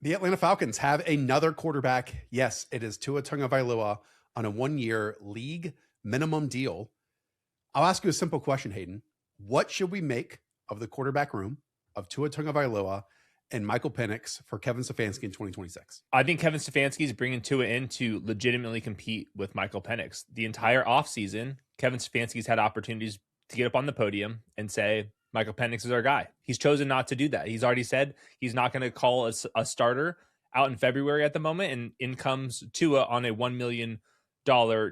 The Atlanta Falcons have another quarterback. Yes, it is Tua Tagovailoa on a 1-year league minimum deal. I'll ask you a simple question, Hayden. What should we make of the quarterback room of Tua Tagovailoa and Michael Penix for Kevin Stefanski in 2026? I think Kevin Stefanski is bringing Tua in to legitimately compete with Michael Penix. The entire offseason, Kevin Stefanski's had opportunities to get up on the podium and say, Michael Penix is our guy. He's chosen not to do that. He's already said he's not going to call a starter out in February at the moment, and in comes Tua on a $1 million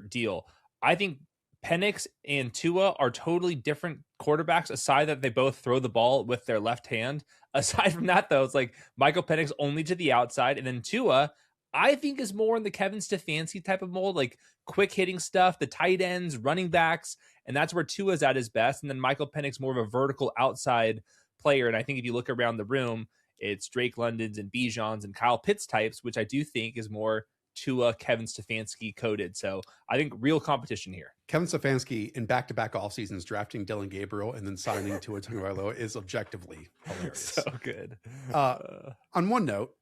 deal. I think Penix and Tua are totally different quarterbacks, aside that they both throw the ball with their left hand. Aside from that, though, it's like Michael Penix only to the outside, and then Tua, I think, is more in the Kevin Stefanski type of mold, like quick hitting stuff, the tight ends, running backs, and that's where Tua's at his best. And then Michael Penix more of a vertical outside player. And I think if you look around the room, it's Drake London's and Bijan's and Kyle Pitts types, which I do think is more Tua, Kevin Stefanski coded. So I think real competition here. Kevin Stefanski in back-to-back off seasons drafting Dylan Gabriel and then signing Tua Tagovailoa is objectively hilarious. So good. On one note,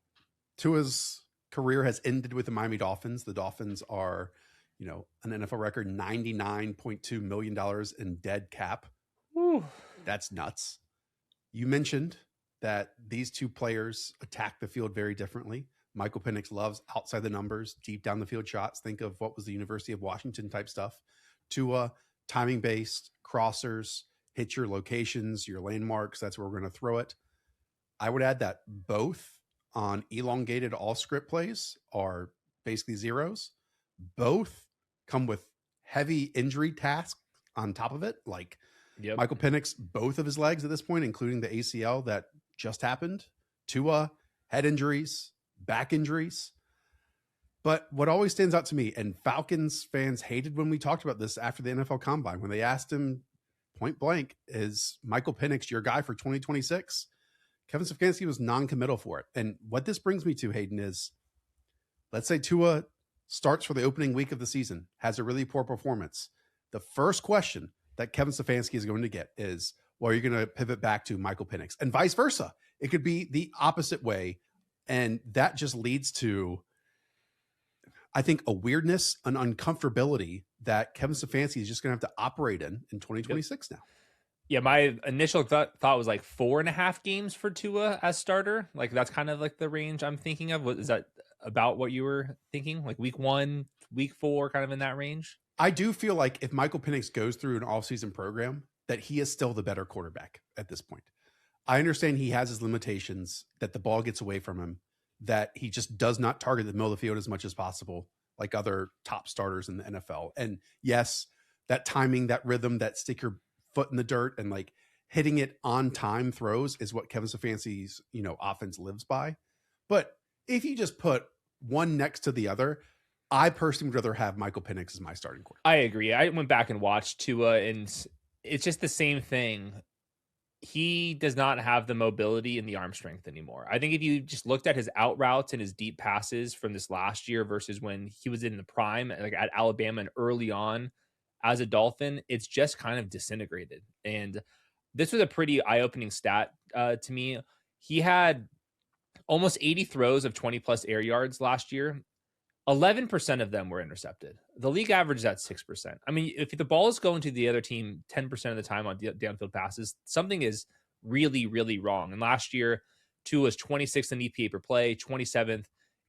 Tua's career has ended with the Miami Dolphins. The Dolphins are, an NFL record $99.2 million in dead cap. Whew. That's nuts. You mentioned that these two players attack the field very differently. Michael Penix loves outside the numbers, deep down the field shots. Think of what was the University of Washington type stuff. Tua, timing based, crossers, hit your locations, your landmarks. That's where we're going to throw it. I would add that both on elongated all script plays are basically zeros. Both come with heavy injury tasks on top of it. Like Michael Penix, both of his legs at this point, including the ACL that just happened. Tua, head injuries, back injuries. But what always stands out to me, and Falcons fans hated when we talked about this after the NFL Combine, when they asked him point blank, is Michael Penix your guy for 2026? Kevin Stefanski was non-committal for it. And what this brings me to, Hayden, is let's say Tua starts for the opening week of the season, has a really poor performance. The first question that Kevin Stefanski is going to get is, well, are you going to pivot back to Michael Penix? And vice versa. It could be the opposite way. And that just leads to, I think, a weirdness, an uncomfortability that Kevin Stefanski is just going to have to operate in 2026 now. Yeah, my initial thought was like 4.5 games for Tua as starter. Like that's kind of like the range I'm thinking of. Is that about what you were thinking? Like week 1, week 4, kind of in that range? I do feel like if Michael Penix goes through an offseason program, that he is still the better quarterback at this point. I understand he has his limitations, that the ball gets away from him, that he just does not target the middle of the field as much as possible, like other top starters in the NFL. And yes, that timing, that rhythm, that stick your foot in the dirt and like hitting it on time throws is what Kevin Stefanski's, offense lives by. But if you just put one next to the other, I personally would rather have Michael Penix as my starting quarterback. I agree. I went back and watched Tua, and it's just the same thing. He does not have the mobility and the arm strength anymore. I think if you just looked at his out routes and his deep passes from this last year versus when he was in the prime, like at Alabama and early on as a Dolphin, it's just kind of disintegrated. And this was a pretty eye-opening stat to me. He had almost 80 throws of 20-plus air yards last year. 11% of them were intercepted. The league average is at 6%. I mean, if the ball is going to the other team 10% of the time on downfield passes, something is really, really wrong. And last year, Tua was 26th in EPA per play, 27th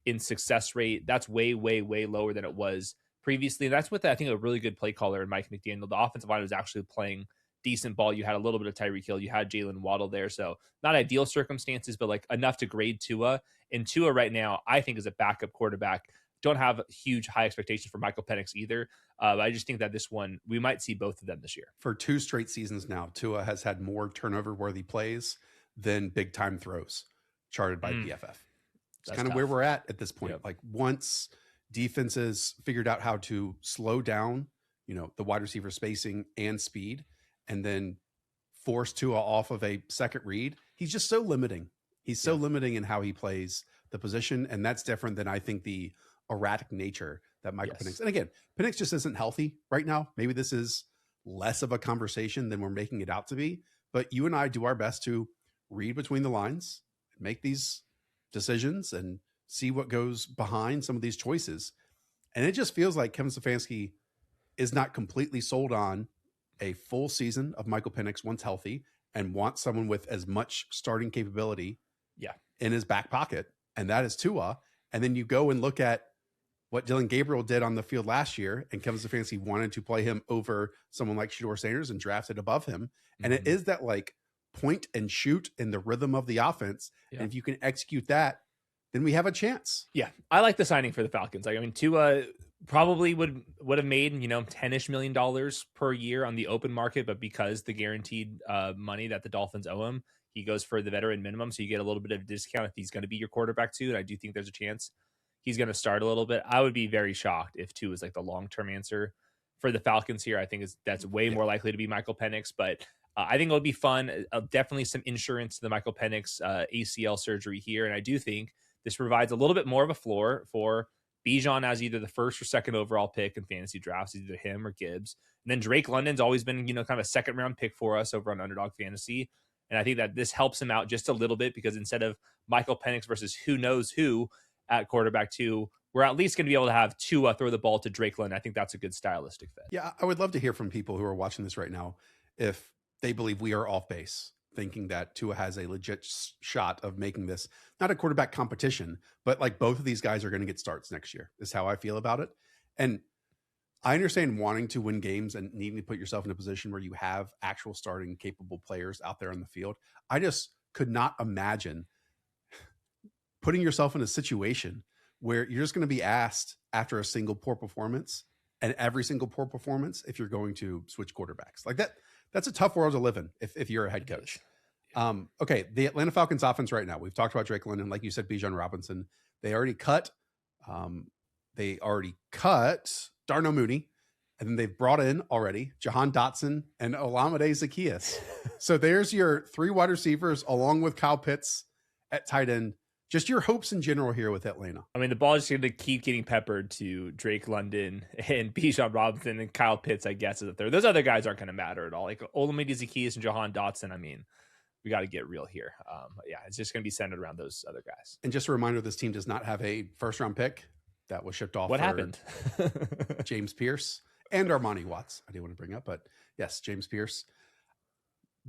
in success rate. That's way, way, way lower than it was previously. And that's with, I think, a really good play caller in Mike McDaniel. The offensive line was actually playing decent ball. You had a little bit of Tyreek Hill. You had Jalen Waddle there. So not ideal circumstances, but like enough to grade Tua. And Tua right now, I think, is a backup quarterback. Don't have huge high expectations for Michael Penix either. I just think that this one, we might see both of them this year. For 2 straight seasons now, Tua has had more turnover-worthy plays than big-time throws charted by PFF. It's kind of where we're at this point. Yep. Like once defenses figured out how to slow down, the wide receiver spacing and speed, and then force Tua off of a second read, he's just so limiting. He's so limiting in how he plays the position, and that's different than I think the erratic nature that Michael Penix. And again, Penix just isn't healthy right now. Maybe this is less of a conversation than we're making it out to be, but you and I do our best to read between the lines, make these decisions and see what goes behind some of these choices. And it just feels like Kevin Stefanski is not completely sold on a full season of Michael Penix once healthy and wants someone with as much starting capability in his back pocket. And that is Tua. And then you go and look at what Dylan Gabriel did on the field last year, and Kevin Stefanski wanted to play him over someone like Shedeur Sanders and drafted above him. And it is that like point and shoot in the rhythm of the offense. And if you can execute that, then we have a chance. Yeah. I like the signing for the Falcons. Like, I mean, Tua probably would have made, $10-ish million per year on the open market, but because the guaranteed money that the Dolphins owe him, he goes for the veteran minimum. So you get a little bit of a discount if he's going to be your quarterback too. And I do think there's a chance he's going to start a little bit. I would be very shocked if Tua is like the long-term answer for the Falcons here. I think that's way more likely to be Michael Penix, but I think it'll be fun. Definitely some insurance to the Michael Penix ACL surgery here. And I do think this provides a little bit more of a floor for Bijan as either the first or second overall pick in fantasy drafts, either him or Gibbs. And then Drake London's always been, kind of a second round pick for us over on Underdog Fantasy. And I think that this helps him out just a little bit because instead of Michael Penix versus who knows who at quarterback 2, we're at least going to be able to have Tua throw the ball to Drake London. I think that's a good stylistic fit. Yeah, I would love to hear from people who are watching this right now if they believe we are off base, thinking that Tua has a legit shot of making this not a quarterback competition, but like both of these guys are going to get starts next year is how I feel about it. And I understand wanting to win games and needing to put yourself in a position where you have actual starting capable players out there on the field. I just could not imagine putting yourself in a situation where you're just going to be asked after a single poor performance and every single poor performance if you're going to switch quarterbacks like that. That's a tough world to live in if you're a head coach. Okay, the Atlanta Falcons offense right now. We've talked about Drake London, like you said, Bijan Robinson. They already cut Darnell Mooney, and then they've brought in already Jahan Dotson and Olamide Zaccheaus. So there's your 3 wide receivers along with Kyle Pitts at tight end. Just your hopes in general here with Atlanta. I mean, the ball is going to keep getting peppered to Drake London and Bijan Robinson and Kyle Pitts, I guess, is up there. Those other guys aren't going to matter at all. Like Olamide Zaccheaus and Jahan Dotson, I mean, we got to get real here. Yeah, it's just going to be centered around those other guys. And just a reminder, this team does not have a first-round pick that was shipped off. What happened? James Pierce and Armani Watts. I didn't want to bring up, but yes, James Pierce.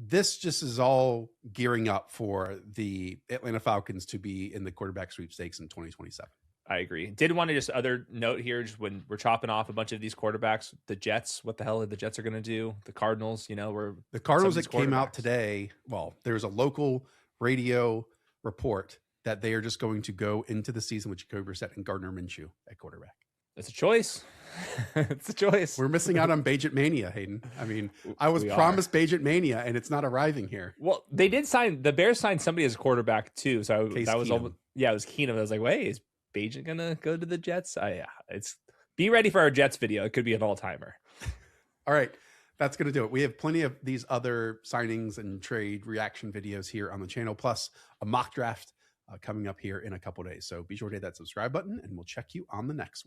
This just is all gearing up for the Atlanta Falcons to be in the quarterback sweepstakes in 2027. I agree. Did want to just other note here, just when we're chopping off a bunch of these quarterbacks, the Jets, what the hell are the Jets are going to do? The Cardinals, the Cardinals that came out today. Well, there's a local radio report that they are just going to go into the season with Jacoby Brissett and Gardner Minshew at quarterback. It's a choice. It's a choice. We're missing out on Bajent Mania, Hayden. I mean, I was promised Bajent Mania, and it's not arriving here. Well, they did sign, the Bears signed somebody as a quarterback too. So Case that was Keenum. It was Keenum. I was like, wait, is Bajent going to go to the Jets? Be ready for our Jets video. It could be an all-timer. All right. That's going to do it. We have plenty of these other signings and trade reaction videos here on the channel, plus a mock draft coming up here in a couple days. So be sure to hit that subscribe button, and we'll check you on the next one.